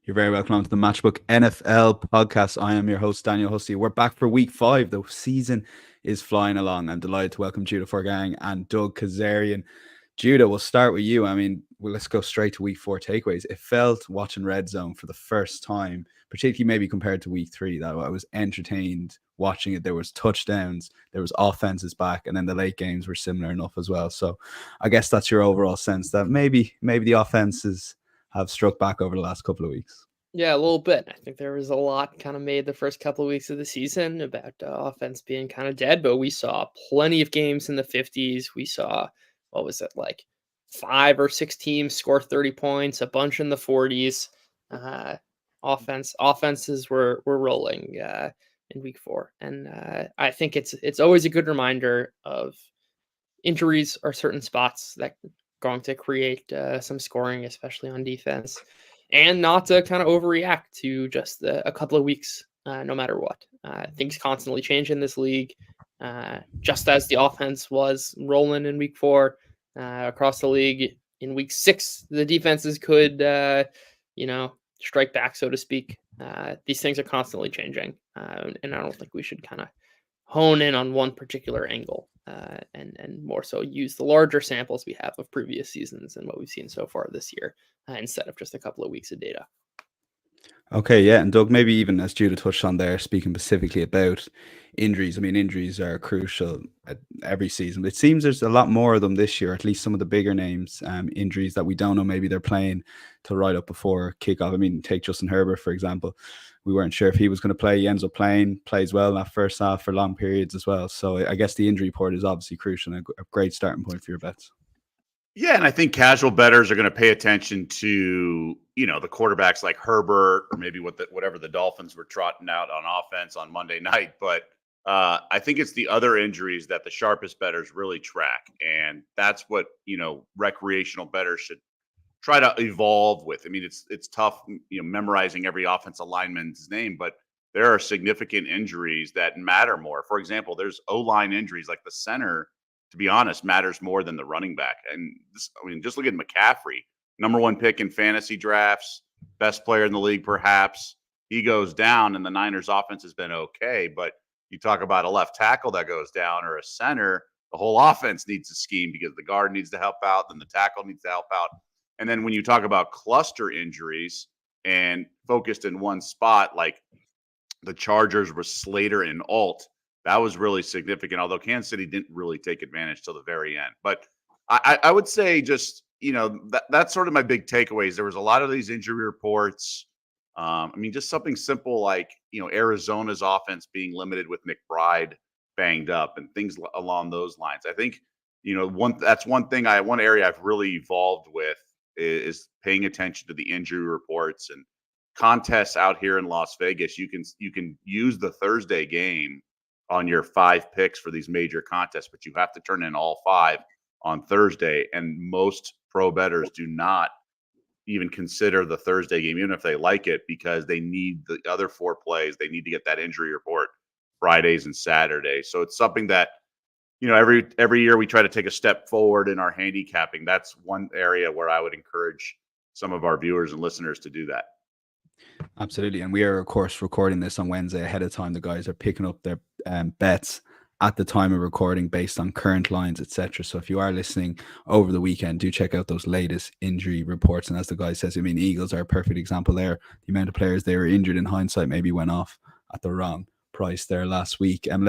You're very welcome on to the Matchbook NFL podcast. I am your host, Daniel Hussey. We're back for week 5. The season is flying along. I'm delighted to welcome Judah Fortgang and Doug Kezirian. Judah, we'll start with you. Let's go straight to week 4 takeaways. It felt watching Red Zone for the first time, particularly maybe compared to week 3, that I was entertained watching it. There was touchdowns, there was offenses back, and then the late games were similar enough as well. So I guess that's your overall sense that maybe the offenses have struck back over the last couple of weeks. Yeah, a little bit. I think there was a lot kind of made the first couple of weeks of the season about offense being kind of dead, but we saw plenty of games in the 50s. We saw, what was it, like 5 or 6 teams score 30 points, a bunch in the 40s. Offenses were rolling in week 4. And I think it's always a good reminder of injuries or certain spots that are going to create some scoring, especially on defense. And not to kind of overreact to just a couple of weeks, no matter what. Things constantly change in this league. Just as the offense was rolling in week 4 across the league, in week 6, the defenses could, strike back, so to speak. These things are constantly changing. And I don't think we should kind of hone in on one particular angle and more so use the larger samples we have of previous seasons and what we've seen so far this year instead of just a couple of weeks of data. Okay, yeah. And Doug, maybe even as Judah touched on there, speaking specifically about injuries. Injuries are crucial at every season. It seems there's a lot more of them this year, at least some of the bigger names, injuries that we don't know. Maybe they're playing till right up before kickoff. Take Justin Herbert, for example. We weren't sure if he was going to play. He ends up playing, plays well in that first half for long periods as well. So I guess the injury report is obviously crucial and a great starting point for your bets. Yeah, and I think casual bettors are going to pay attention to, the quarterbacks like Herbert or maybe whatever the Dolphins were trotting out on offense on Monday night. But I think it's the other injuries that the sharpest bettors really track. And that's what, recreational bettors should try to evolve with. It's tough, memorizing every offensive lineman's name, but there are significant injuries that matter more. For example, there's O-line injuries like the center, to be honest, matters more than the running back. And just look at McCaffrey, number 1 pick in fantasy drafts, best player in the league, perhaps. He goes down, and the Niners offense has been okay. But you talk about a left tackle that goes down or a center, the whole offense needs to scheme because the guard needs to help out, then the tackle needs to help out. And then when you talk about cluster injuries and focused in one spot, like the Chargers were Slater and Alt, that was really significant, although Kansas City didn't really take advantage till the very end. But I would say just, that's sort of my big takeaways. There was a lot of these injury reports. Just something simple like, Arizona's offense being limited with McBride banged up and things along those lines. I think, one area I've really evolved with is paying attention to the injury reports and contests out here in Las Vegas. You can use the Thursday game on your 5 picks for these major contests, but you have to turn in all 5 on Thursday. And most pro bettors do not even consider the Thursday game, even if they like it, because they need the other 4 plays. They need to get that injury report Fridays and Saturdays. So it's something that, every year we try to take a step forward in our handicapping. That's one area where I would encourage some of our viewers and listeners to do that. Absolutely. And we are, of course, recording this on Wednesday ahead of time. The guys are picking up their bets at the time of recording based on current lines, etc. So if you are listening over the weekend, do check out those latest injury reports. And as the guy says, Eagles are a perfect example there. The amount of players they were injured in hindsight maybe went off at the wrong price there last week. And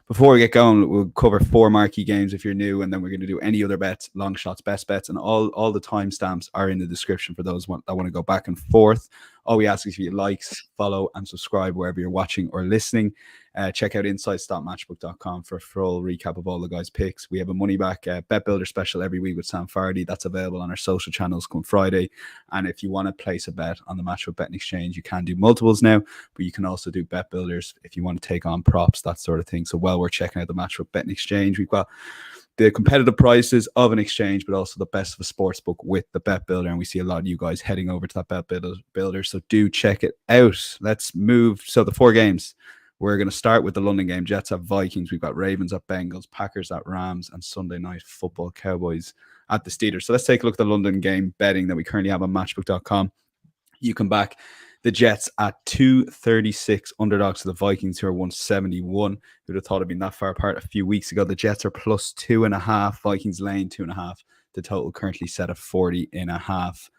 before we get going, we'll cover 4 marquee games if you're new, and then we're going to do any other bets, long shots, best bets, and all the timestamps are in the description for those that want to go back and forth. All we ask is for you likes, follow, and subscribe wherever you're watching or listening. Check out insights.matchbook.com for a full recap of all the guys' picks. We have a money back bet builder special every week with Sam Fardy. That's available on our social channels come Friday. And if you want to place a bet on the Matchbook Betting Exchange, you can do multiples now, but you can also do bet builders if you want to take on props, that sort of thing. So while we're checking out the Matchbook Betting Exchange, we've got the competitive prices of an exchange, but also the best of a sports book with the bet builder. And we see a lot of you guys heading over to that bet builder. So do check it out. Let's move. So the 4 games. We're going to start with the London game. Jets at Vikings. We've got Ravens at Bengals, Packers at Rams, and Sunday night football, Cowboys at the Steelers. So let's take a look at the London game betting that we currently have on matchbook.com. You come back the Jets at 236 underdogs to the Vikings, who are 171. Who'd have thought it'd been that far apart a few weeks ago? The Jets are plus 2.5. Vikings laying 2.5. The total currently set at 40.5.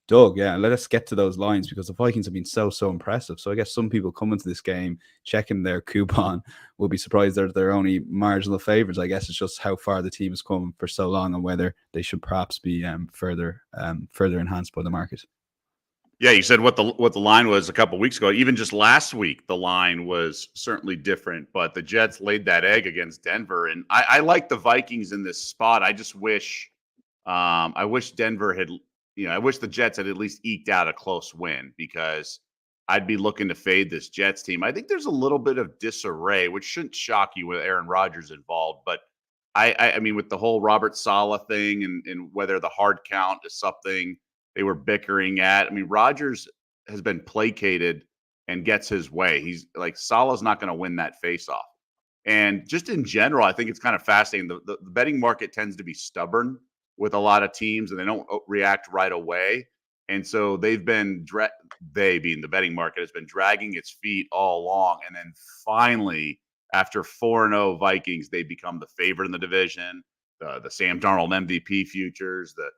Doug, yeah, let us get to those lines because the Vikings have been so impressive. So I guess some people come into this game checking their coupon will be surprised they're only marginal favorites. I guess it's just how far the team has come for so long and whether they should perhaps be further enhanced by the market. Yeah, you said what the line was a couple weeks ago. Even just last week, the line was certainly different. But the Jets laid that egg against Denver, and I like the Vikings in this spot. I just wish, I wish Denver had, I wish the Jets had at least eked out a close win because I'd be looking to fade this Jets team. I think there's a little bit of disarray, which shouldn't shock you with Aaron Rodgers involved. But I mean, with the whole Robert Saleh thing and whether the hard count is something they were bickering at. I mean, Rodgers has been placated and gets his way. He's like, Saleh's not going to win that face-off. And just in general, I think it's kind of fascinating. The betting market tends to be stubborn with a lot of teams, and they don't react right away. And so they've been, they being the betting market, has been dragging its feet all along. And then finally, after 4-0 Vikings, they become the favorite in the division. The Sam Darnold MVP futures, the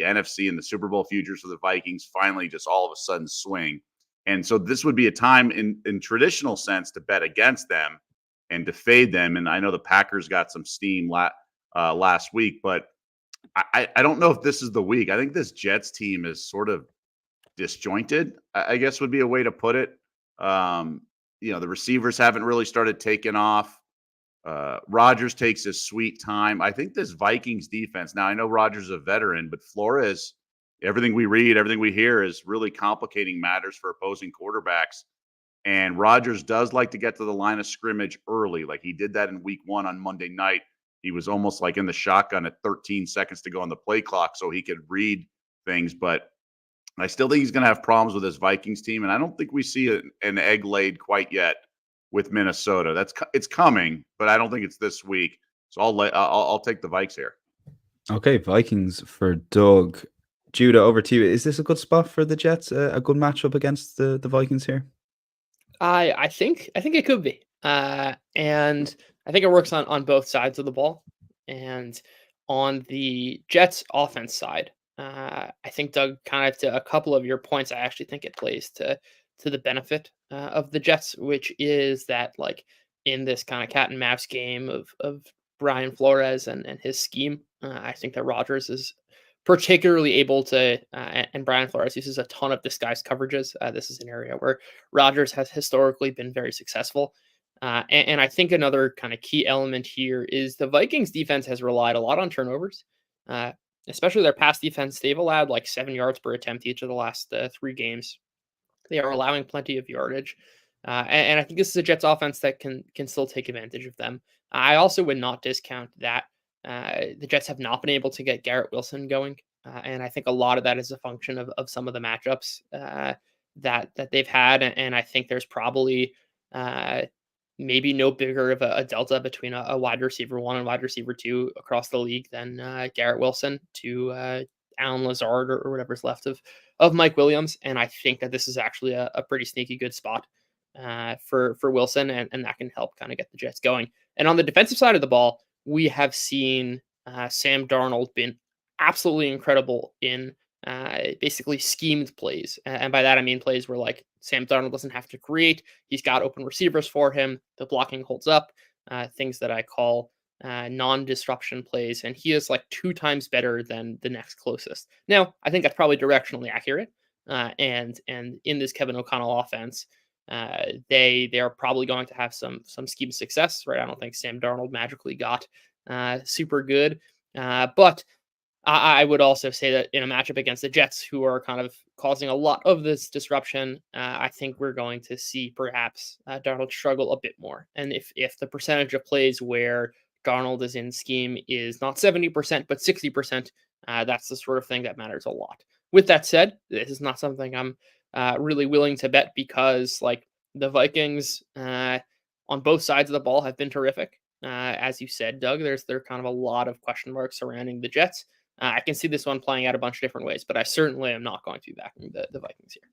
NFC and the Super Bowl futures for the Vikings finally just all of a sudden swing. And so this would be a time in traditional sense to bet against them and to fade them. And I know the Packers got some steam last week, but I don't know if this is the week. I think this Jets team is sort of disjointed, I guess would be a way to put it. The receivers haven't really started taking off. Rodgers takes his sweet time. I think this Vikings defense, now I know Rodgers is a veteran, but Flores, everything we read, everything we hear is really complicating matters for opposing quarterbacks. And Rodgers does like to get to the line of scrimmage early. Like he did that in week 1 on Monday night. He was almost like in the shotgun at 13 seconds to go on the play clock so he could read things. But I still think he's going to have problems with his Vikings team. And I don't think we see an egg laid quite yet with Minnesota. It's coming, but I don't think it's this week. So I'll take the Vikes here. Okay, Vikings for Doug. Judah, over to you. Is this a good spot for the Jets? A good matchup against the Vikings here? I think it could be. And I think it works on both sides of the ball. And on the Jets offense side, I think, Doug, kind of to a couple of your points, I actually think it plays to the benefit of the Jets, which is that, like, in this kind of cat and mouse game of Brian Flores and his scheme, I think that Rodgers is particularly able to, and Brian Flores uses a ton of disguised coverages. This is an area where Rodgers has historically been very successful. And I think another kind of key element here is the Vikings defense has relied a lot on turnovers, especially their pass defense. They've allowed like 7 yards per attempt each of the last 3 games. They are allowing plenty of yardage. And I think this is a Jets offense that can still take advantage of them. I also would not discount that the Jets have not been able to get Garrett Wilson going. And I think a lot of that is a function of some of the matchups that they've had. And I think there's probably maybe no bigger of a delta between a wide receiver 1 and wide receiver 2 across the league than Garrett Wilson to Alan Lazard or whatever's left of Mike Williams. And I think that this is actually a pretty sneaky good spot for Wilson, and that can help kind of get the Jets going. And on the defensive side of the ball, we have seen Sam Darnold been absolutely incredible in basically schemed plays. And by that, I mean plays where like Sam Darnold doesn't have to create. He's got open receivers for him. The blocking holds up, things that I call non-disruption plays. And he is like 2 times better than the next closest. Now, I think that's probably directionally accurate. And in this Kevin O'Connell offense, they are probably going to have some scheme success, right? I don't think Sam Darnold magically got super good. But I would also say that in a matchup against the Jets, who are kind of causing a lot of this disruption, I think we're going to see perhaps Darnold struggle a bit more. And if the percentage of plays where Darnold is in scheme is not 70%, but 60%, that's the sort of thing that matters a lot. With that said, this is not something I'm really willing to bet because, like, the Vikings on both sides of the ball have been terrific. As you said, Doug, there are kind of a lot of question marks surrounding the Jets. I can see this one playing out a bunch of different ways, but I certainly am not going to be backing the Vikings here.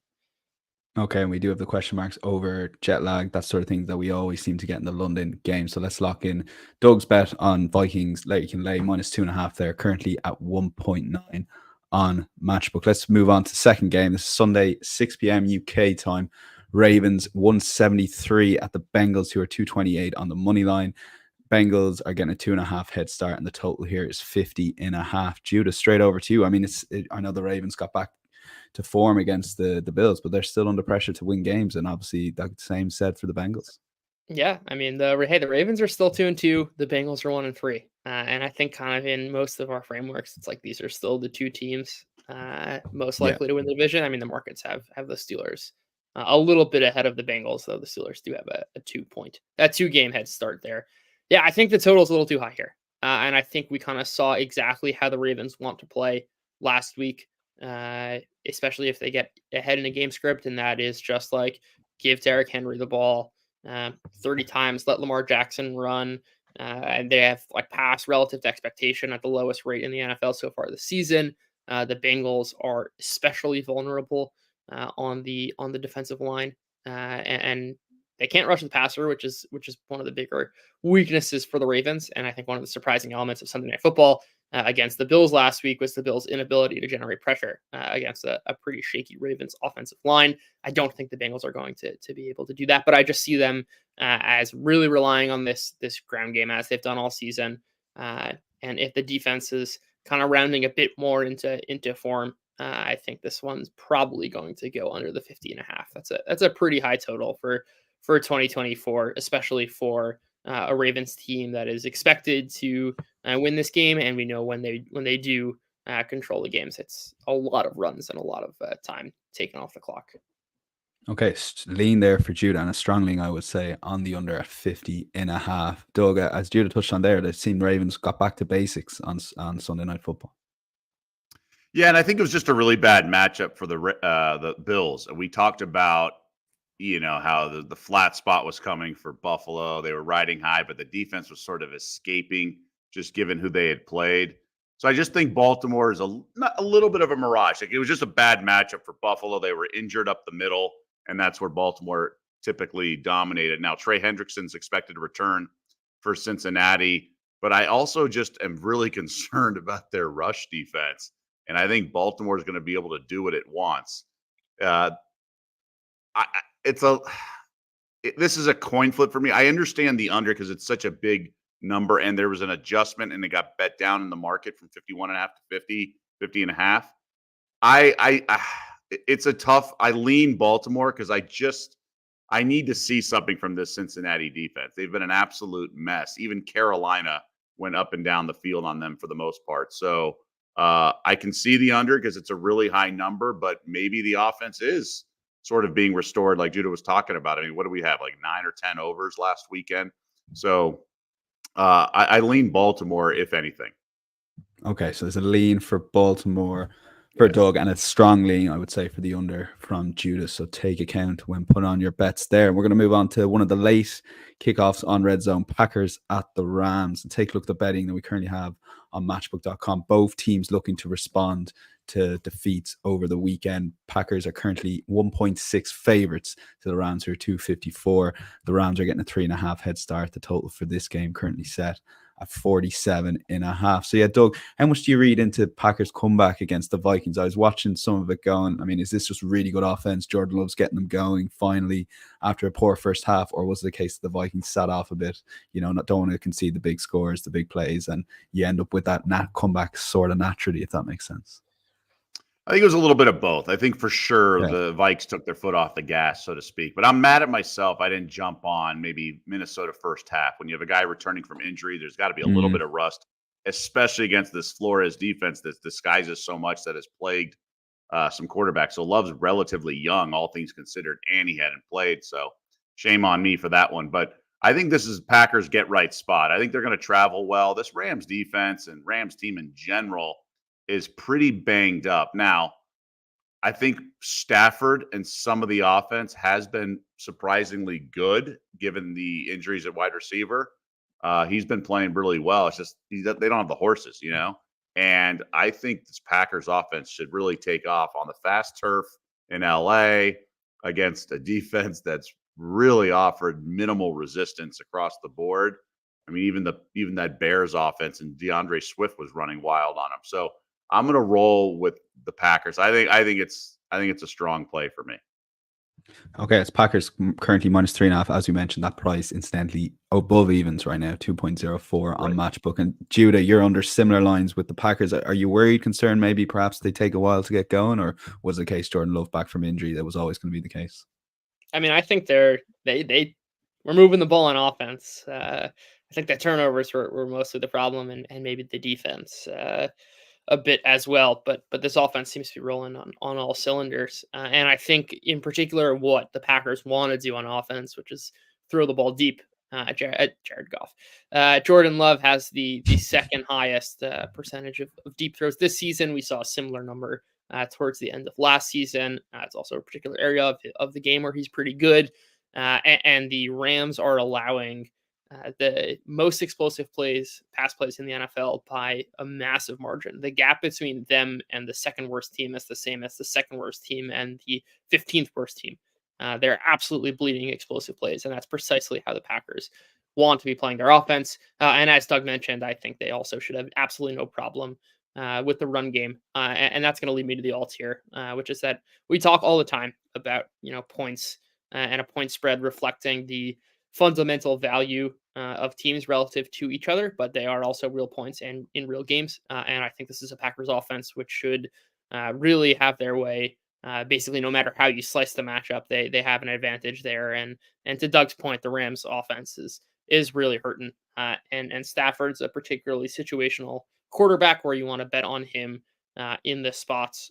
Okay, and we do have the question marks over jet lag, that sort of thing that we always seem to get in the London game. So let's lock in Doug's bet on Vikings. You can lay -2.5 there, currently at 1.9 on Matchbook. Let's move on to the second game. This is Sunday, 6 p.m. UK time. Ravens 173 at the Bengals, who are 228 on the money line. Bengals are getting a 2.5 head start, and the total here is 50.5. Judah, straight over to you. I mean, I know the Ravens got back to form against the Bills, but they're still under pressure to win games, and obviously that same said for the Bengals. Yeah, I mean the Ravens are still 2-2. The Bengals are 1-3, and I think kind of in most of our frameworks, it's like these are still the two teams most likely to win the division. I mean, the markets have the Steelers a little bit ahead of the Bengals, though the Steelers do have a 2-game head start there. Yeah, I think the total is a little too high here, and I think we kind of saw exactly how the Ravens want to play last week. Especially if they get ahead in a game script, and that is just like give Derrick Henry the ball 30 times, let Lamar Jackson run, and they have like pass relative to expectation at the lowest rate in the NFL so far this season. The Bengals are especially vulnerable on the defensive line, and they can't rush the passer, which is one of the bigger weaknesses for the Ravens. And I think one of the surprising elements of Sunday Night Football against the Bills last week was the Bills' inability to generate pressure against a pretty shaky Ravens offensive line. I don't think the Bengals are going to be able to do that, but I just see them as really relying on this ground game as they've done all season. And if the defense is kind of rounding a bit more into form, I think this one's probably going to go under the 50.5. That's a pretty high total for 2024, especially for a Ravens team that is expected to win this game. And we know when they do control the games, it's a lot of runs and a lot of time taken off the clock. Okay, lean there for Judah, and a strong lean, I would say, on the under at 50.5. Doug, as Judah touched on there, the team Ravens got back to basics on Sunday Night Football. Yeah, and I think it was just a really bad matchup for the Bills. We talked about, how the flat spot was coming for Buffalo. They were riding high, but the defense was sort of escaping, just given who they had played. So I just think Baltimore is a little bit of a mirage. Like, it was just a bad matchup for Buffalo. They were injured up the middle, and that's where Baltimore typically dominated. Now, Trey Hendrickson's expected to return for Cincinnati, but I also just am really concerned about their rush defense. And I think Baltimore is going to be able to do what it wants. This is a coin flip for me. I understand the under because it's such a big number, and there was an adjustment, and it got bet down in the market from 51.5 to 50.5. It's a tough. I lean Baltimore because I need to see something from this Cincinnati defense. They've been an absolute mess. Even Carolina went up and down the field on them for the most part. So I can see the under because it's a really high number, but maybe the offense is sort of being restored, like Judah was talking about. I mean, what do we have? Like 9 or 10 overs last weekend. So I lean Baltimore, if anything. Okay, so there's a lean for Baltimore for Doug, and a strong lean, I would say, for the under from Judah. So take account when putting on your bets there. We're going to move on to one of the late kickoffs on Red Zone, Packers at the Rams, and take a look at the betting that we currently have on matchbook.com. Both teams looking to respond to defeats over the weekend. Packers are currently 1.6 favorites to the Rams, who are 254. The Rams are getting a 3.5 head start. The total for this game currently set at 47.5. So yeah, Doug, how much do you read into Packers comeback against the Vikings? I was watching some of it going, I mean, is this just really good offense? Jordan Love's getting them going finally after a poor first half, or was it the case that the Vikings sat off a bit, don't want to concede the big scores, the big plays, and you end up with that comeback sort of naturally, if that makes sense? I think it was a little bit of both. I think for sure the Vikes took their foot off the gas, so to speak. But I'm mad at myself. I didn't jump on maybe Minnesota first half. When you have a guy returning from injury, there's got to be a little bit of rust, especially against this Flores defense that disguises so much, that has plagued some quarterbacks. So Love's relatively young, all things considered, and he hadn't played. So shame on me for that one. But I think this is Packers get right spot. I think they're going to travel well. This Rams defense and Rams team in general is pretty banged up. Now, I think Stafford and some of the offense has been surprisingly good given the injuries at wide receiver. He's been playing really well. It's just they don't have the horses, And I think this Packers offense should really take off on the fast turf in LA against a defense that's really offered minimal resistance across the board. I mean, even that Bears offense and DeAndre Swift was running wild on them. So I'm going to roll with the Packers. I think it's a strong play for me. Okay, it's Packers currently -3.5. As we mentioned, that price incidentally above evens right now, 2.04 on Matchbook. And Judah, you're under similar lines with the Packers. Are you worried, concerned, maybe perhaps they take a while to get going, or was the case Jordan Love back from injury that was always going to be the case? I mean, I think they were moving the ball on offense. I think the turnovers were mostly the problem, and maybe the defense a bit as well. But this offense seems to be rolling on all cylinders. And I think in particular what the Packers want to do on offense, which is throw the ball deep. Jared Goff. Jordan Love has the second highest percentage of deep throws this season. We saw a similar number towards the end of last season. It's also a particular area of the game where he's pretty good. And the Rams are allowing the most explosive pass plays in the NFL by a massive margin. The gap between them and the second worst team is the same as the second worst team and the 15th worst team. They're absolutely bleeding explosive plays, and that's precisely how the Packers want to be playing their offense. And as Doug mentioned, I think they also should have absolutely no problem with the run game. And that's going to lead me to the alt here, which is that we talk all the time about, points and a point spread reflecting the fundamental value of teams relative to each other, but they are also real points and in real games. And I think this is a Packers offense which should really have their way. Basically, no matter how you slice the matchup, they have an advantage there. And to Doug's point, the Rams offense is really hurting. And Stafford's a particularly situational quarterback where you want to bet on him in the spots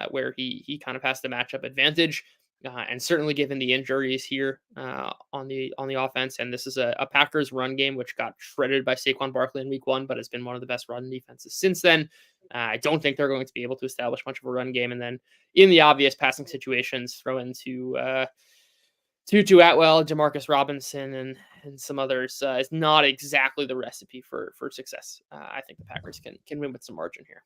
where he kind of has the matchup advantage. And certainly given the injuries here on the offense, and this is a Packers run game which got shredded by Saquon Barkley in week 1, but has been one of the best run defenses since then. I don't think they're going to be able to establish much of a run game. And then in the obvious passing situations, throw into Tutu Atwell, Demarcus Robinson, and some others is not exactly the recipe for success. I think the Packers can win with some margin here.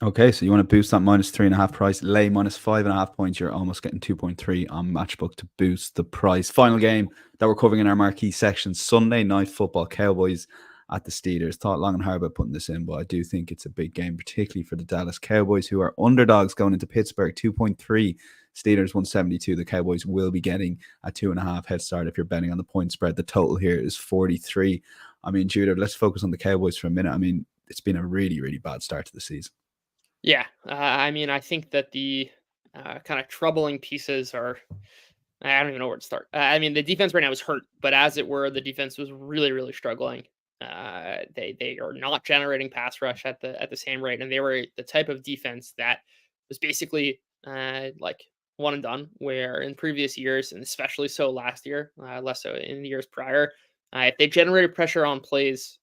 Okay, so you want to boost that -3.5 price, lay -5.5 points. You're almost getting 2.3 on Matchbook to boost the price. Final game that we're covering in our marquee section, Sunday Night Football, Cowboys at the Steelers. Thought long and hard about putting this in, but I do think it's a big game, particularly for the Dallas Cowboys, who are underdogs going into Pittsburgh, 2.3. Steelers 172. The Cowboys will be getting a 2.5 head start if you're betting on the point spread. The total here is 43. I mean, Judah, let's focus on the Cowboys for a minute. I mean, it's been a really, really bad start to the season. Yeah, I mean, I think that the kind of troubling pieces are, I don't even know where to start. I mean, the defense right now is hurt, but as it were, the defense was really, really struggling. They are not generating pass rush at the same rate, and they were the type of defense that was basically like one and done. Where in previous years, and especially so last year, less so in the years prior, if they generated pressure on plays,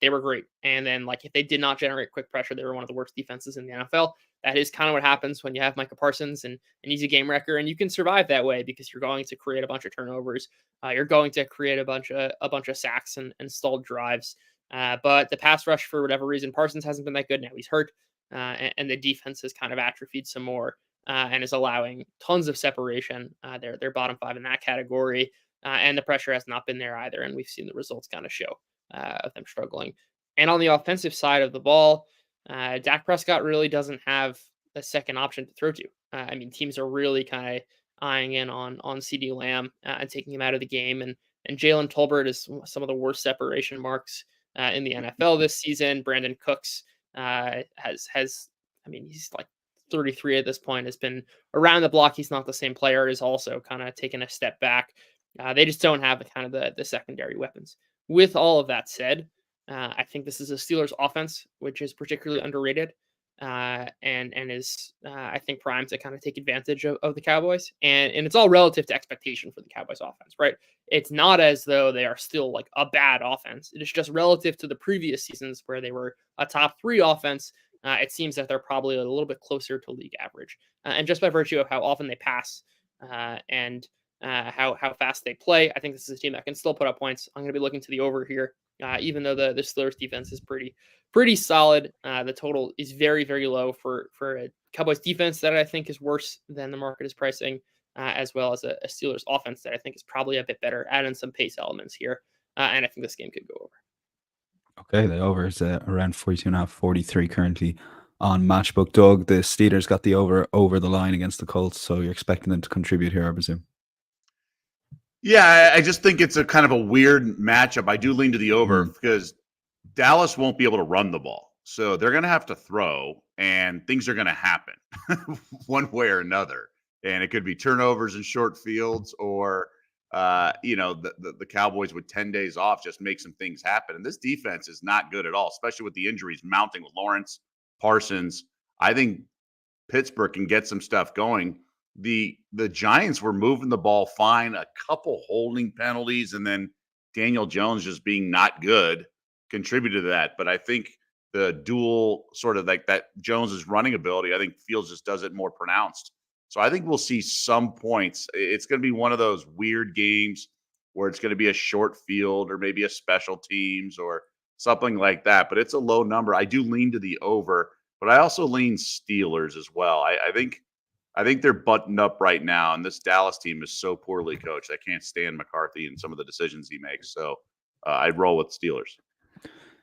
they were great. And then, like, if they did not generate quick pressure, they were one of the worst defenses in the NFL. That is kind of what happens when you have Micah Parsons and he's a game wrecker, and you can survive that way because you're going to create a bunch of turnovers. You're going to create a bunch of sacks and stalled drives. But the pass rush, for whatever reason, Parsons hasn't been that good. Now he's hurt, and the defense has kind of atrophied some more and is allowing tons of separation. They're bottom 5 in that category, and the pressure has not been there either. And we've seen the results kind of show of them struggling. And on the offensive side of the ball, Dak Prescott really doesn't have a second option to throw to. I mean, teams are really kind of eyeing in on CeeDee Lamb and taking him out of the game. And Jalen Tolbert is some of the worst separation marks in the NFL this season. Brandon Cooks has I mean, he's like 33 at this point, has been around the block. He's not the same player, is also kind of taken a step back. They just don't have the secondary weapons. With all of that said, I think this is a Steelers offense, which is particularly underrated and is, I think, primed to kind of take advantage of the Cowboys. And it's all relative to expectation for the Cowboys offense, right? It's not as though they are still like a bad offense. It is just relative to the previous seasons where they were a top 3 offense. It seems that they're probably a little bit closer to league average. And just by virtue of how often they pass and how fast they play, I think this is a team that can still put up points. I'm going to be looking to the over here even though the Steelers defense is pretty solid. The total is very, very low for a Cowboys defense that I think is worse than the market is pricing, as well as a Steelers offense that I think is probably a bit better. Add in some pace elements here, and I think this game could go over. Okay, the over is around 42.5, 43 currently on Matchbook. Doug, the Steelers got the over the line against the Colts, so you're expecting them to contribute here, I presume. Yeah, I just think it's a kind of a weird matchup. I do lean to the over because Dallas won't be able to run the ball. So they're going to have to throw, and things are going to happen one way or another. And it could be turnovers and short fields, or the Cowboys with 10 days off just make some things happen. And this defense is not good at all, especially with the injuries mounting with Lawrence, Parsons. I think Pittsburgh can get some stuff going. The Giants were moving the ball fine, a couple holding penalties, and then Daniel Jones just being not good contributed to that. But I think the dual sort of like that Jones's running ability, I think Fields just does it more pronounced. So I think we'll see some points. It's going to be one of those weird games where it's going to be a short field or maybe a special teams or something like that. But it's a low number. I do lean to the over, but I also lean Steelers as well. I think they're buttoned up right now, and this Dallas team is so poorly coached. I can't stand McCarthy and some of the decisions he makes. So I'd roll with Steelers.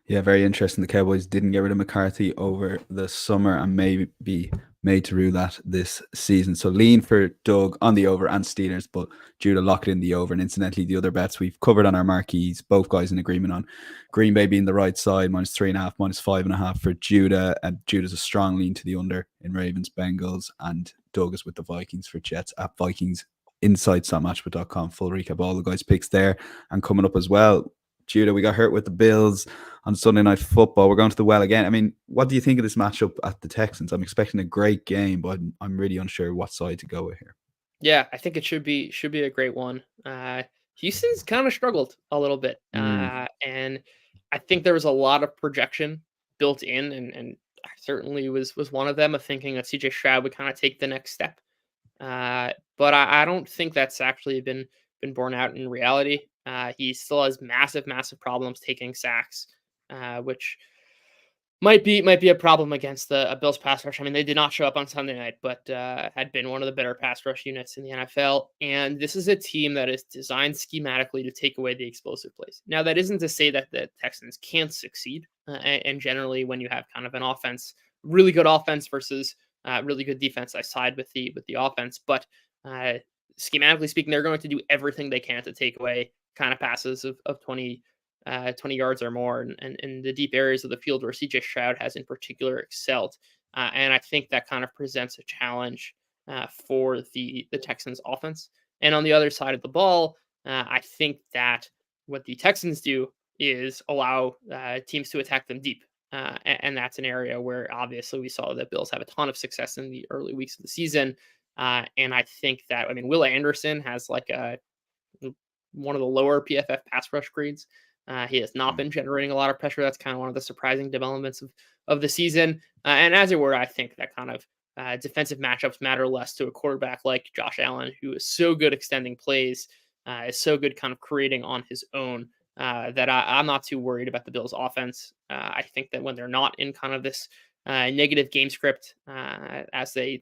Yeah, very interesting. The Cowboys didn't get rid of McCarthy over the summer and may be made to rue that this season. So lean for Doug on the over and Steelers, but Judah locked in the over. And incidentally, the other bets we've covered on our marquees, both guys in agreement on Green Bay being the right side, -3.5, -5.5 for Judah. And Judah's a strong lean to the under in Ravens, Bengals, and Doug is with the Vikings for Jets at Vikings insights.matchbook.com. Full recap, all the guys' picks there. And coming up as well, Judah, we got hurt with the Bills on Sunday Night Football. We're going to the well again. I mean, what do you think of this matchup at the Texans? I'm expecting a great game, but I'm really unsure what side to go with here. Yeah, I think it should be a great one. Houston's kind of struggled a little bit, and I think there was a lot of projection built in, and I certainly was one of them of thinking that CJ Stroud would kind of take the next step. But I don't think that's actually been borne out in reality. He still has massive problems taking sacks, which might be a problem against a Bills pass rush. I mean, they did not show up on Sunday night, but had been one of the better pass rush units in the NFL. And this is a team that is designed schematically to take away the explosive plays. Now, that isn't to say that the Texans can't succeed. And generally, when you have kind of an offense, really good offense versus really good defense, I side with the offense. But schematically speaking, they're going to do everything they can to take away kind of passes of 20 yards or more and in the deep areas of the field where CJ Stroud has in particular excelled. And I think that kind of presents a challenge for the Texans offense. And on the other side of the ball, I think that what the Texans do is allow teams to attack them deep. And that's an area where obviously we saw the Bills have a ton of success in the early weeks of the season. And I think that, I mean, Will Anderson has like one of the lower PFF pass rush grades. He has not been generating a lot of pressure. That's kind of one of the surprising developments of the season. And as it were, I think that kind of defensive matchups matter less to a quarterback like Josh Allen, who is so good extending plays, is so good kind of creating on his own, that I'm not too worried about the Bills offense. I think that when they're not in kind of this negative game script, as they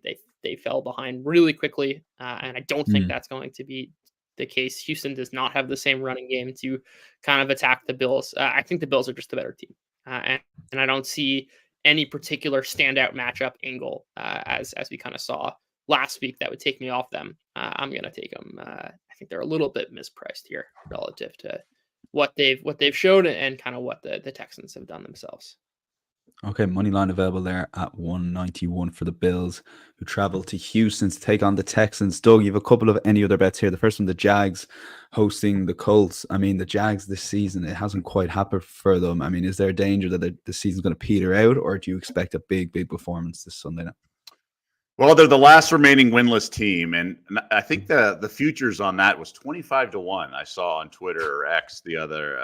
fell behind really quickly, and I don't think that's going to be the case. Houston does not have the same running game to kind of attack the Bills. I think the Bills are just a better team, and I don't see any particular standout matchup angle as we kind of saw last week that would take me off them. I'm going to take them. I think they're a little bit mispriced here relative to what they've showed and kind of what the Texans have done themselves. Okay, money line available there at 191 for the Bills, who travel to Houston to take on the Texans. Doug, you have a couple of any other bets here. The first one, the Jags hosting the Colts. I mean, the Jags this season, it hasn't quite happened for them. I mean, is there a danger that the season's going to peter out, or do you expect a big performance this Sunday night? Well, they're the last remaining winless team, and I think the futures on that was 25-1. I saw on Twitter or X the other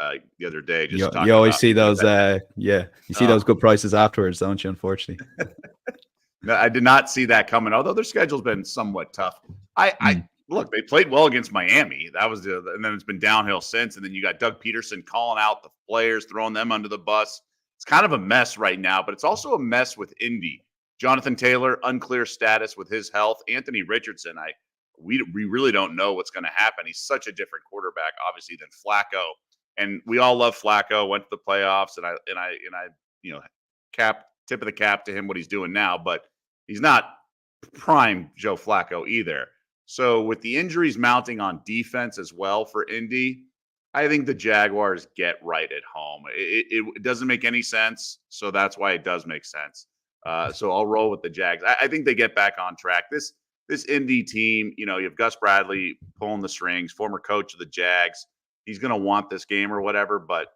day. You always see those, see those good prices afterwards, don't you? Unfortunately, no, I did not see that coming. Although their schedule's been somewhat tough. I look, they played well against Miami. And then it's been downhill since. And then you got Doug Peterson calling out the players, throwing them under the bus. It's kind of a mess right now, but it's also a mess with Indy. Jonathan Taylor, unclear status with his health. Anthony Richardson, we really don't know what's going to happen. He's such a different quarterback, obviously, than Flacco. And we all love Flacco. Went to the playoffs, and I tip of the cap to him what he's doing now. But he's not prime Joe Flacco either. So with the injuries mounting on defense as well for Indy, I think the Jaguars get right at home. It doesn't make any sense, so that's why it does make sense. So I'll roll with the Jags. I think they get back on track. This Indy team, you have Gus Bradley pulling the strings, former coach of the Jags. He's going to want this game or whatever, but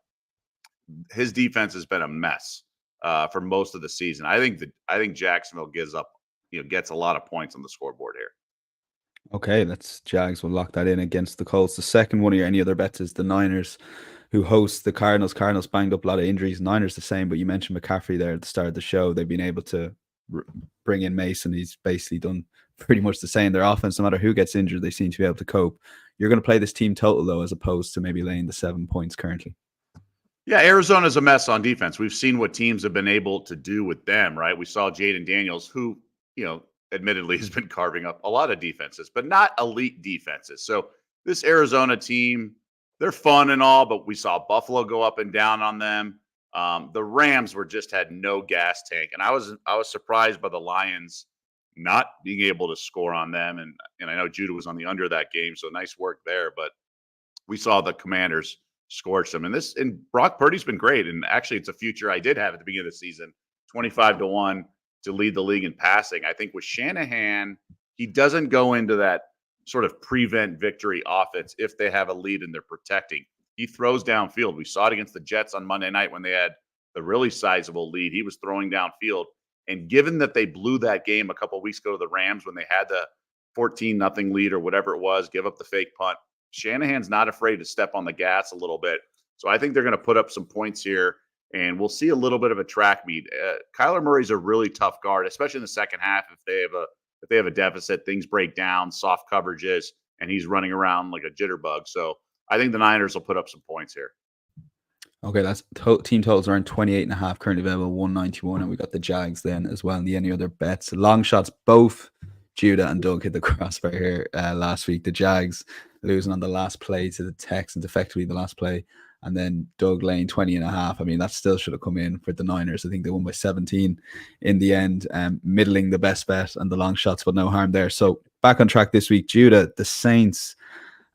his defense has been a mess for most of the season. I think Jacksonville gets a lot of points on the scoreboard here. Okay, that's Jags. We'll lock that in against the Colts. The second one of your any other bets is the Niners, who host the Cardinals. Cardinals banged up a lot of injuries. Niners the same, but you mentioned McCaffrey there at the start of the show. They've been able to bring in Mason. He's basically done pretty much the same. Their offense, no matter who gets injured, they seem to be able to cope. You're going to play this team total, though, as opposed to maybe laying the 7 points currently. Yeah, Arizona's a mess on defense. We've seen what teams have been able to do with them, right? We saw Jaden Daniels, who, admittedly has been carving up a lot of defenses, but not elite defenses. So this Arizona team, they're fun and all, but we saw Buffalo go up and down on them. The Rams had no gas tank, and I was surprised by the Lions not being able to score on them. And I know Judah was on the under that game, so nice work there. But we saw the Commanders scorch them, and Brock Purdy's been great. And actually, it's a future I did have at the beginning of the season, 25-1 to lead the league in passing. I think with Shanahan, he doesn't go into that sort of prevent victory offense if they have a lead and they're protecting. He throws downfield. We saw it against the Jets on Monday night when they had the really sizable lead. He was throwing downfield. And given that they blew that game a couple of weeks ago to the Rams when they had the 14-0 lead or whatever it was, give up the fake punt, Shanahan's not afraid to step on the gas a little bit. So I think they're going to put up some points here, and we'll see a little bit of a track meet. Kyler Murray's a really tough guard, especially in the second half. If they have a deficit, things break down, soft coverages, and he's running around like a jitterbug. So I think the Niners will put up some points here. Okay, that's team totals around 28.5 currently available, 191, and we got the Jags then as well. And any other bets? Long shots, both Judah and Doug hit the crossbar here last week. The Jags losing on the last play to the Texans, effectively the last play, and then Doug laying 20.5. I mean, that still should have come in for the Niners. I think they won by 17 in the end. Middling the best bet and the long shots, but no harm there. So back on track this week, Judah, the Saints.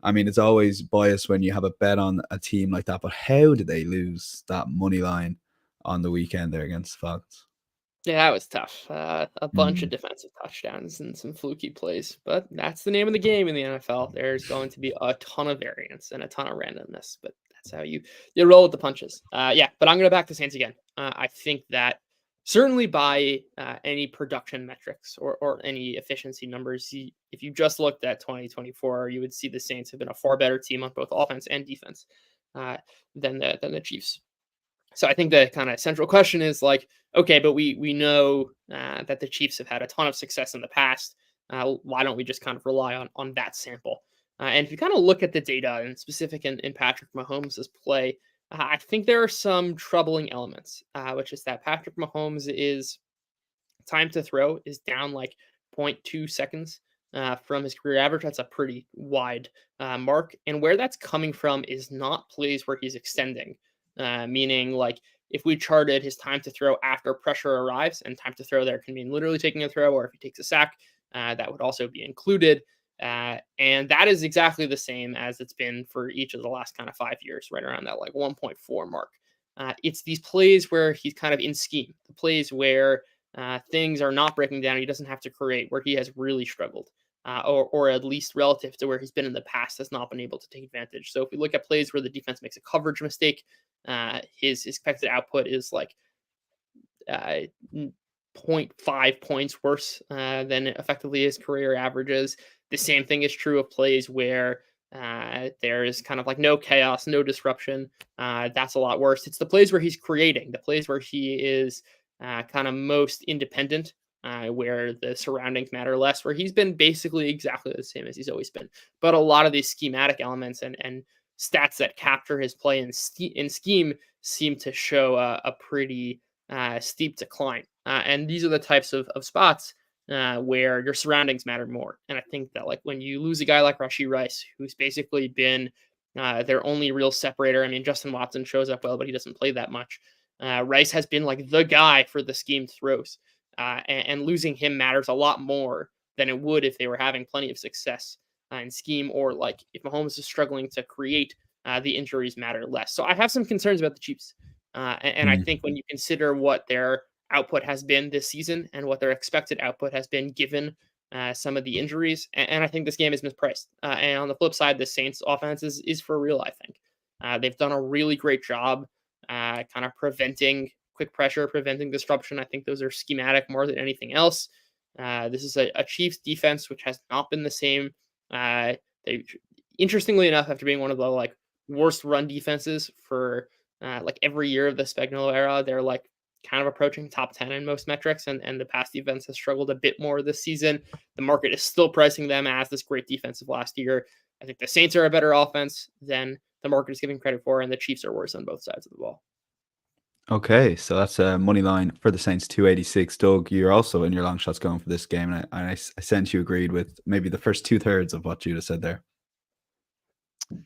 I mean, it's always biased when you have a bet on a team like that, but how did they lose that money line on the weekend there against the Falcons? Yeah, that was tough. A bunch of defensive touchdowns and some fluky plays, but that's the name of the game in the NFL. There's going to be a ton of variance and a ton of randomness, but that's how you roll with the punches. Yeah, but I'm going to back the Saints again. I think that certainly by any production metrics or any efficiency numbers, if you just looked at 2024, you would see the Saints have been a far better team on both offense and defense than the Chiefs. So I think the kind of central question is like, okay, but we know that the Chiefs have had a ton of success in the past. Why don't we just kind of rely on that sample? And if you kind of look at the data and specific in Patrick Mahomes' play, I think there are some troubling elements, which is that Patrick Mahomes is time to throw is down like 0.2 seconds from his career average. That's a pretty wide mark. And where that's coming from is not plays where he's extending, meaning like if we charted his time to throw after pressure arrives, and time to throw there can mean literally taking a throw, or if he takes a sack, that would also be included. And that is exactly the same as it's been for each of the last kind of 5 years, right around that like 1.4 mark. It's these plays where he's kind of in scheme, the plays where things are not breaking down. He doesn't have to create, where he has really struggled, or at least relative to where he's been in the past, has not been able to take advantage. So if we look at plays where the defense makes a coverage mistake, his expected output is like 0.5 points worse than effectively his career averages. The same thing is true of plays where there is kind of like no chaos, no disruption. That's a lot worse. It's the plays where he's creating, the plays where he is kind of most independent where the surroundings matter less, where he's been basically exactly the same as he's always been. But a lot of these schematic elements and stats that capture his play in scheme seem to show a pretty steep decline. And these are the types of spots where your surroundings matter more. And I think that like when you lose a guy like Rashee Rice, who's basically been their only real separator. I mean, Justin Watson shows up well, but he doesn't play that much. Rice has been like the guy for the schemed throws. And losing him matters a lot more than it would if they were having plenty of success in scheme, or like if Mahomes is struggling to create, the injuries matter less. So I have some concerns about the Chiefs. And I think when you consider what their output has been this season and what their expected output has been given some of the injuries, and I think this game is mispriced. And on the flip side, the Saints offense is for real, I think. They've done a really great job kind of preventing quick pressure, preventing disruption. I think those are schematic more than anything else. This is a Chiefs defense which has not been the same. They, interestingly enough, after being one of the like worst run defenses for like every year of the Spagnuolo era, they're like kind of approaching top 10 in most metrics, and the pass defense has struggled a bit more this season. The market is still pricing them as this great defensive last year. I think the Saints are a better offense than the market is giving credit for, and the Chiefs are worse on both sides of the ball. Okay, so that's a money line for the Saints, 286. Doug, you're also in your long shots going for this game, and I sense you agreed with maybe the first 2/3 of what Judah said there.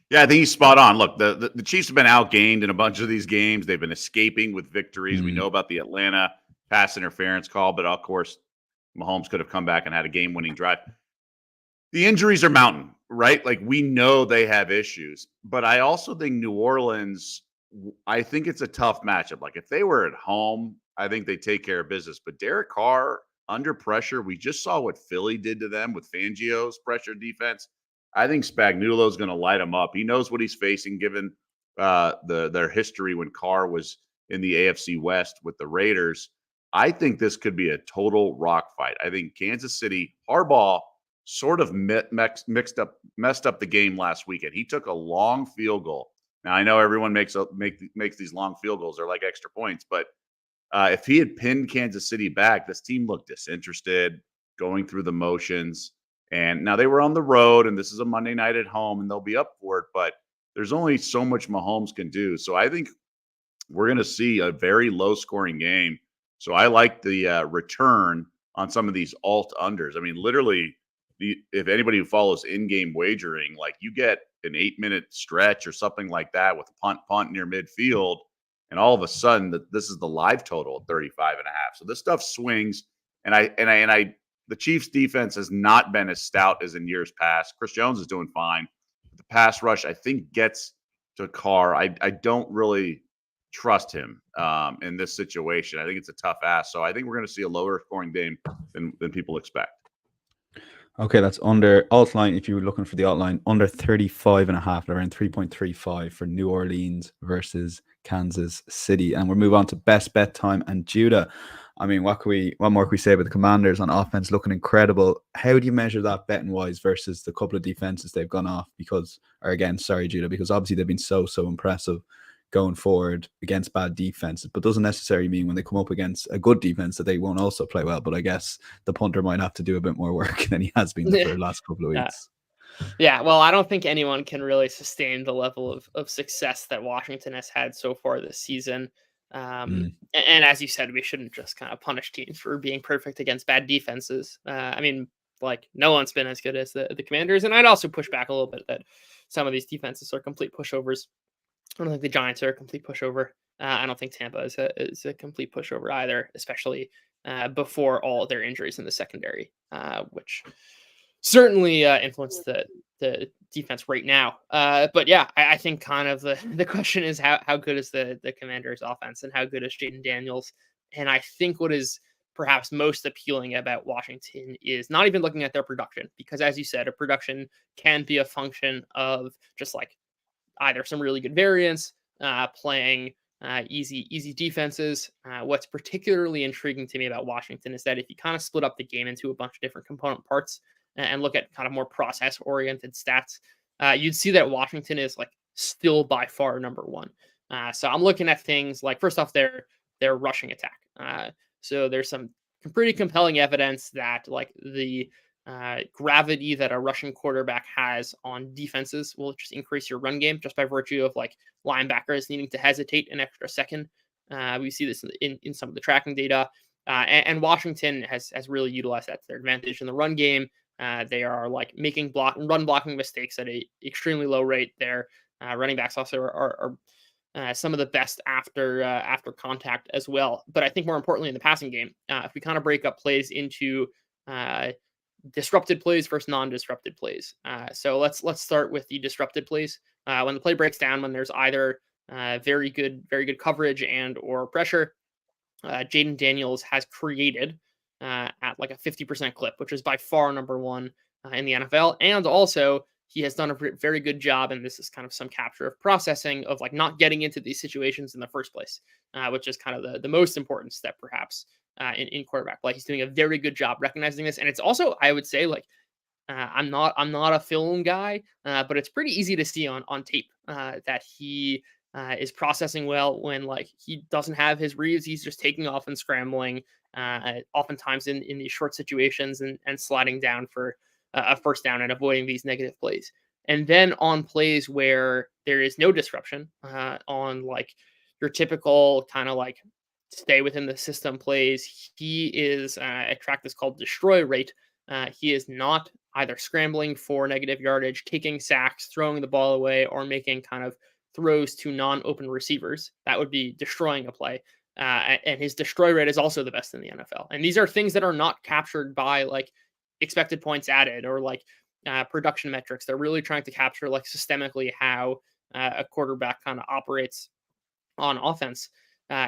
Yeah, I think he's spot on. Look, the Chiefs have been outgained in a bunch of these games. They've been escaping with victories. We know about the Atlanta pass interference call, but of course, Mahomes could have come back and had a game-winning drive. The injuries are mounting, right? Like, we know they have issues, but I also think New Orleans, I think it's a tough matchup. Like, if they were at home, I think they take care of business. But Derek Carr, under pressure, we just saw what Philly did to them with Fangio's pressure defense. I think Spagnuolo is going to light him up. He knows what he's facing, given their history when Carr was in the AFC West with the Raiders. I think this could be a total rock fight. I think Kansas City, Harbaugh sort of messed up the game last weekend. He took a long field goal. Now, I know everyone makes these long field goals. They're like extra points. But if he had pinned Kansas City back, this team looked disinterested, going through the motions. And now they were on the road, and this is a Monday night at home, and they'll be up for it. But there's only so much Mahomes can do. So I think we're going to see a very low-scoring game. So I like the return on some of these alt-unders. I mean, literally, if anybody who follows in-game wagering, like you get an 8-minute stretch or something like that with a punt near midfield, and all of a sudden this is the live total at 35.5. So this stuff swings, and the Chiefs defense has not been as stout as in years past. Chris Jones is doing fine. The pass rush, I think, gets to Carr. I don't really trust him in this situation. I think it's a tough ask. So I think we're going to see a lower scoring game than people expect. Okay, that's under alt line. If you were looking for the alt line, under 35.5, around 3.35 for New Orleans versus Kansas City. And we'll move on to best bet time. And Judah, I mean, what more can we say about the Commanders on offense looking incredible? How do you measure that betting wise versus the couple of defenses they've gone off? Because obviously they've been so impressive going forward against bad defenses, but doesn't necessarily mean when they come up against a good defense that they won't also play well. But I guess the punter might have to do a bit more work than he has been for the last couple of weeks. Yeah, well, I don't think anyone can really sustain the level of success that Washington has had so far this season. And as you said, we shouldn't just kind of punish teams for being perfect against bad defenses. I mean, like, no one's been as good as the Commanders. And I'd also push back a little bit that some of these defenses are complete pushovers. I don't think the Giants are a complete pushover. I don't think Tampa is a complete pushover either, especially before all their injuries in the secondary, which certainly influence the defense right now. But yeah, I think kind of the question is how good is the Commanders offense and how good is Jaden Daniels? And I think what is perhaps most appealing about Washington is not even looking at their production, because as you said, a production can be a function of just like either some really good variance, playing easy defenses. What's particularly intriguing to me about Washington is that if you kind of split up the game into a bunch of different component parts and look at kind of more process-oriented stats, you'd see that Washington is like still by far number one. So I'm looking at things like, first off, their rushing attack. So there's some pretty compelling evidence that like the gravity that a rushing quarterback has on defenses will just increase your run game just by virtue of like linebackers needing to hesitate an extra second. We see this in some of the tracking data. And Washington has really utilized that to their advantage in the run game. They are like making run blocking mistakes at a extremely low rate. Their running backs also are some of the best after contact as well. But I think more importantly in the passing game, if we kind of break up plays into disrupted plays versus non-disrupted plays. So let's start with the disrupted plays. When the play breaks down, when there's either very good coverage and or pressure, Jaden Daniels has created at like a 50% clip, which is by far number one in the NFL. And also he has done a very good job, and this is kind of some capture of processing of like not getting into these situations in the first place, which is kind of the most important step perhaps in quarterback play. He's doing a very good job recognizing this. And it's also, I would say, like, I'm not a film guy, but it's pretty easy to see on tape that he is processing well when like he doesn't have his reads. He's just taking off and scrambling, oftentimes in these short situations and sliding down for a first down and avoiding these negative plays. And then on plays where there is no disruption, on like your typical kind of like stay within the system plays, he is a track that's called destroy rate. He is not either scrambling for negative yardage, taking sacks, throwing the ball away, or making kind of throws to non-open receivers. That would be destroying a play. And his destroy rate is also the best in the NFL. And these are things that are not captured by like expected points added or like production metrics. They're really trying to capture like systemically how a quarterback kind of operates on offense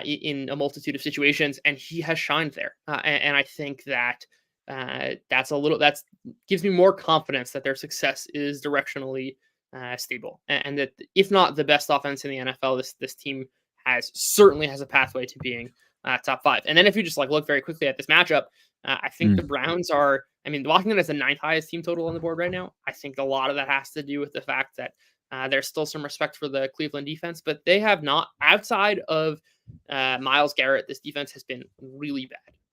in a multitude of situations. And he has shined there. And I think that that gives me more confidence that their success is directionally stable, and that if not the best offense in the NFL, this team certainly has a pathway to being top 5. And then if you just like look very quickly at this matchup, I think the Browns are. I mean, Washington is the 9th highest team total on the board right now. I think a lot of that has to do with the fact that there's still some respect for the Cleveland defense, but they have not, outside of Myles Garrett, this defense has been really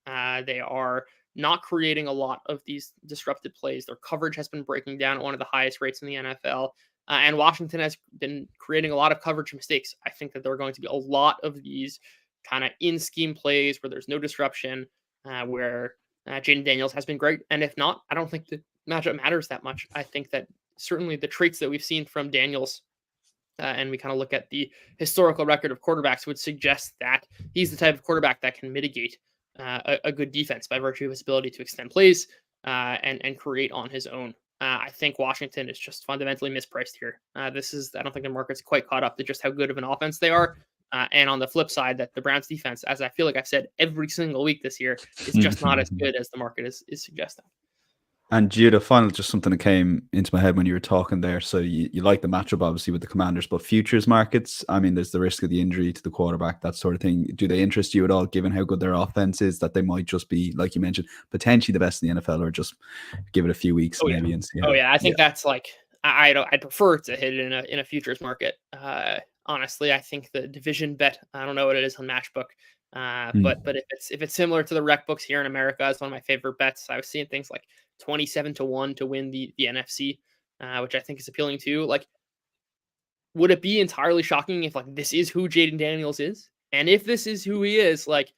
bad. They are not creating a lot of these disrupted plays. Their coverage has been breaking down at one of the highest rates in the NFL. And Washington has been creating a lot of coverage mistakes. I think that there are going to be a lot of these kind of in-scheme plays where there's no disruption, where Jaden Daniels has been great. And if not, I don't think the matchup matters that much. I think that certainly the traits that we've seen from Daniels, and we kind of look at the historical record of quarterbacks, would suggest that he's the type of quarterback that can mitigate a good defense by virtue of his ability to extend plays and create on his own. I think Washington is just fundamentally mispriced here. I don't think the market's quite caught up to just how good of an offense they are. And on the flip side, that the Browns defense, as I feel like I've said every single week this year, is just not as good as the market is suggesting. And Judah, final, just something that came into my head when you were talking there. So you like the matchup, obviously, with the Commanders, but futures markets, I mean, there's the risk of the injury to the quarterback, that sort of thing. Do they interest you at all, given how good their offense is, that they might just be, like you mentioned, potentially the best in the NFL, or just give it a few weeks maybe and see? I think that's like, I'd prefer to hit it in a futures market. Honestly, I think the division bet, I don't know what it is on Matchbook, but if it's similar to the rec books here in America, it's one of my favorite bets. I was seeing things like 27-1 to win the NFC, which I think is appealing too. Like, would it be entirely shocking if like this is who Jaden Daniels is? And if this is who he is, like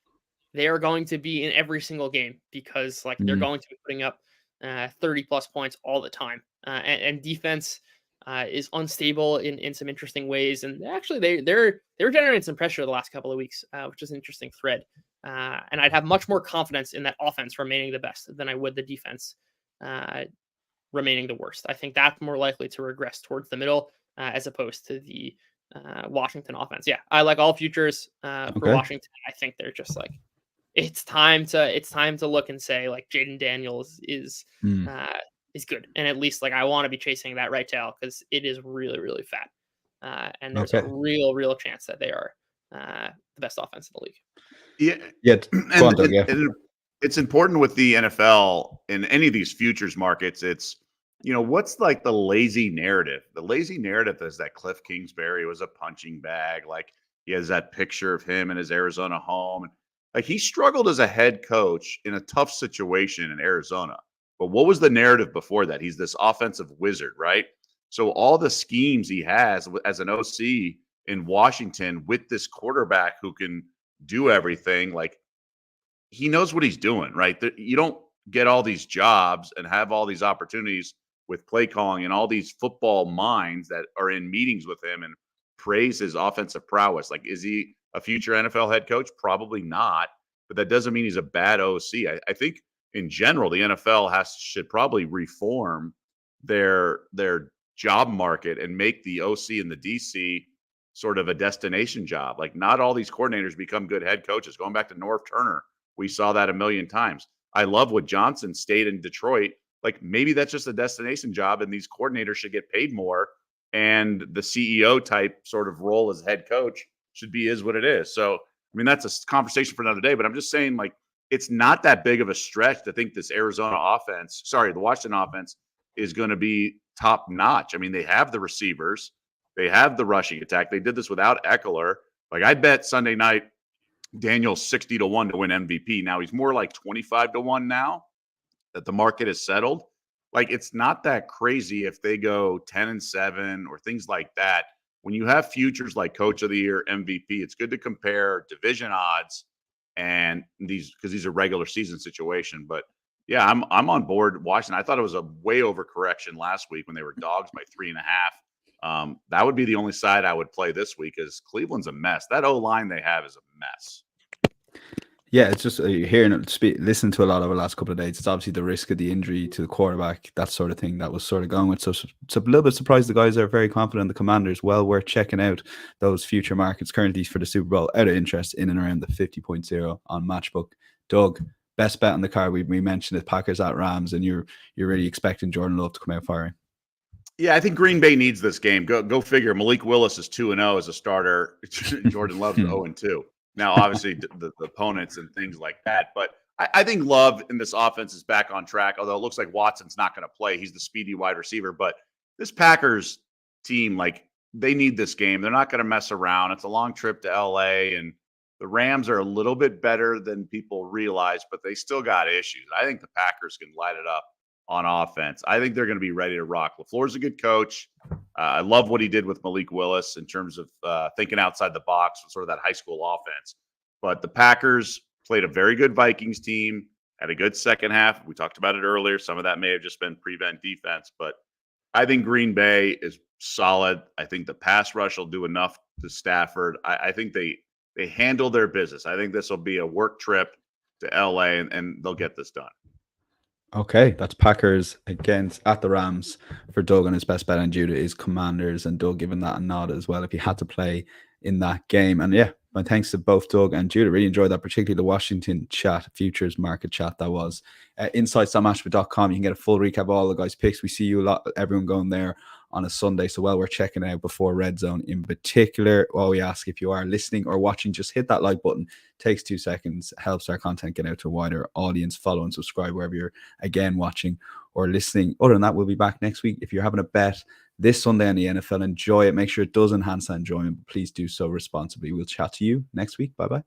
they are going to be in every single game because like they're going to be putting up 30 plus points all the time. And defense is unstable in some interesting ways. And actually they're generating some pressure the last couple of weeks, which is an interesting thread. And I'd have much more confidence in that offense remaining the best than I would the defense remaining the worst. I think that's more likely to regress towards the middle as opposed to the Washington offense. Yeah, I like all futures for Washington. I think they're just like, it's time to look and say like Jaden Daniels is good. And at least like I want to be chasing that right tail because it is really, really fat. And there's a real chance that they are the best offense in the league. Yeah. And it's important with the NFL in any of these futures markets. It's, what's like the lazy narrative? The lazy narrative is that Cliff Kingsbury was a punching bag. Like he has that picture of him in his Arizona home. Like, he struggled as a head coach in a tough situation in Arizona. But what was the narrative before that? He's this offensive wizard, right? So all the schemes he has as an OC in Washington with this quarterback who can do everything, like, he knows what he's doing, right? You don't get all these jobs and have all these opportunities with play calling and all these football minds that are in meetings with him and praise his offensive prowess. Like, is he a future NFL head coach? Probably not, but that doesn't mean he's a bad OC. I think in general, the NFL should probably reform their job market and make the OC and the DC sort of a destination job. Like, not all these coordinators become good head coaches. Going back to Norv Turner, we saw that a million times. I love what Johnson stayed in Detroit. Like, maybe that's just a destination job and these coordinators should get paid more. And the CEO type sort of role as head coach should be is what it is. So, I mean, that's a conversation for another day, but I'm just saying, like, it's not that big of a stretch to think this the Washington offense is going to be top notch. I mean, they have the receivers, they have the rushing attack. They did this without Eckler. Like, I'd bet Sunday night Daniel's 60-1 to win MVP. Now he's more like 25-1 now that the market is settled. Like, it's not that crazy if they go 10-7 or things like that. When you have futures like Coach of the Year, MVP, it's good to compare division odds and because these are regular season situation. But yeah, I'm on board Washington. I thought it was a way overcorrection last week when they were dogs by 3.5. That would be the only side I would play this week, is Cleveland's a mess. That O-line they have is a mess. Yeah, it's just listening to a lot over the last couple of days. It's obviously the risk of the injury to the quarterback, that sort of thing that was sort of going with. So it's a little bit surprised the guys are very confident. The Commanders, well worth checking out those future markets currently for the Super Bowl, out of interest in and around the 50.0 on Matchbook. Doug, best bet on the card. We mentioned it, Packers at Rams, and you're really expecting Jordan Love to come out firing. Yeah, I think Green Bay needs this game. Go figure. Malik Willis is 2-0 as a starter. Jordan Love's 0-2. Now, obviously, the opponents and things like that. But I think Love in this offense is back on track, although it looks like Watson's not going to play. He's the speedy wide receiver. But this Packers team, like, they need this game. They're not going to mess around. It's a long trip to L.A., and the Rams are a little bit better than people realize, but they still got issues. I think the Packers can light it up on offense. I think they're going to be ready to rock. LaFleur's a good coach. I love what he did with Malik Willis in terms of thinking outside the box with sort of that high school offense. But the Packers played a very good Vikings team, had a good second half. We talked about it earlier. Some of that may have just been prevent defense, but I think Green Bay is solid. I think the pass rush will do enough to Stafford. I think they handle their business. I think this will be a work trip to LA and they'll get this done. Okay, that's Packers against at the Rams for Doug, and his best bet on Judah is Commanders, and Doug giving that a nod as well if he had to play in that game. And yeah, my thanks to both Doug and Judah. Really enjoyed that, particularly the Washington chat, futures market chat that was. Insights.matchbet.com. You can get a full recap of all the guys' picks. We see you a lot, everyone going there on a Sunday, so well worth checking out before Red Zone in particular. Well, we ask, if you are listening or watching, just hit that like button. Takes 2 seconds, helps our content get out to a wider audience. Follow and subscribe wherever you're again watching or listening. Other than that, we'll be back next week. If you're having a bet this Sunday on the NFL, enjoy it. Make sure it does enhance that enjoyment, but please do so responsibly. We'll chat to you next week. Bye bye.